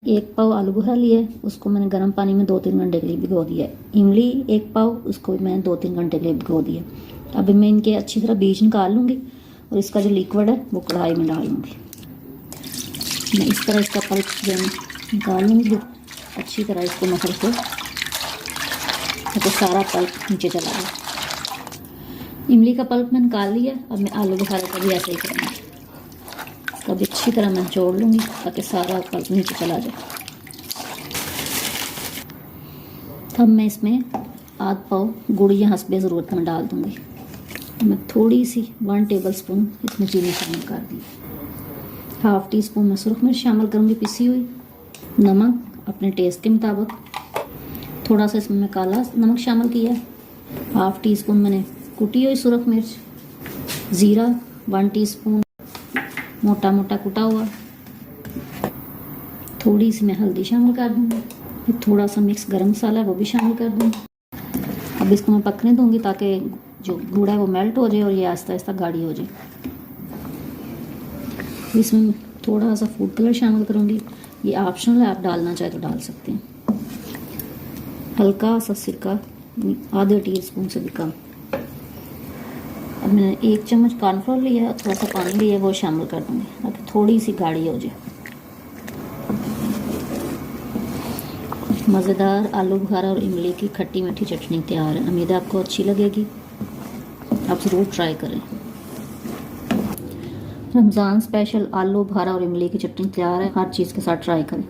एक पाव आलू बुखारा लिया है, उसको मैंने गर्म पानी में 2-3 घंटे के लिए भिगो दिया है। इमली 1 पाव, उसको भी मैंने 2-3 घंटे के लिए भिगो दिया। अभी मैं इनके अच्छी तरह बीज निकाल लूँगी और इसका जो लिक्विड है वो कढ़ाई में डाल लूँगी। मैं इस तरह इसका पल्प जो निकाल लूँगी अच्छी तरह इसको मसल के, तो सारा पल्प नीचे चला गया। इमली का पल्प मैं निकाल लिया। अब मैं आलू बुखारा का भी ऐसे ही करूँगी, कभी अच्छी तरह मैं जोड़ लूँगी ताकि सारा पल्प नीचे चला जाए। तब मैं इसमें आध पाव गुड़ या हस्बे ज़रूरत में डाल दूँगी। मैं थोड़ी सी 1 टेबल स्पून इसमें चीनी शामिल कर दी। 1/2 टीस्पून मैं सुरख मिर्च शामिल करूँगी पिसी हुई। नमक अपने टेस्ट के मुताबिक, थोड़ा सा इसमें मैं काला नमक शामिल किया है। 1/2 टीस्पून मैंने कुटी हुई सुरख मिर्च, ज़ीरा 1 टीस्पून मोटा मोटा कुटा हुआ, थोड़ी सी मैं हल्दी शामिल कर दूँगी, फिर थोड़ा सा मिक्स गरम मसाला है वो भी शामिल कर दूँगी। अब इसको मैं पकने दूँगी ताकि जो गुड़ है वो मेल्ट हो जाए और ये आहिस्ता आहिस्ता गाढ़ी हो जाए। इसमें थोड़ा सा फूड कलर शामिल करूँगी, ये ऑप्शनल है, आप डालना चाहे तो डाल सकते हैं। हल्का सा सिरका, आधे टीस्पून से भी कम। अब मैंने 1 चम्मच कॉर्नफ्लोर लिया है, थोड़ा सा पानी लिया है, वो शामिल कर दूँगी ताकि थोड़ी सी गाढ़ी हो जाए। मज़ेदार आलू बुखारा और इमली की खट्टी मीठी चटनी तैयार है। उम्मीद है आपको अच्छी लगेगी, आप ज़रूर ट्राई करें। रमज़ान स्पेशल आलू बुखारा और इमली की चटनी तैयार है, हर चीज़ के साथ ट्राई करें।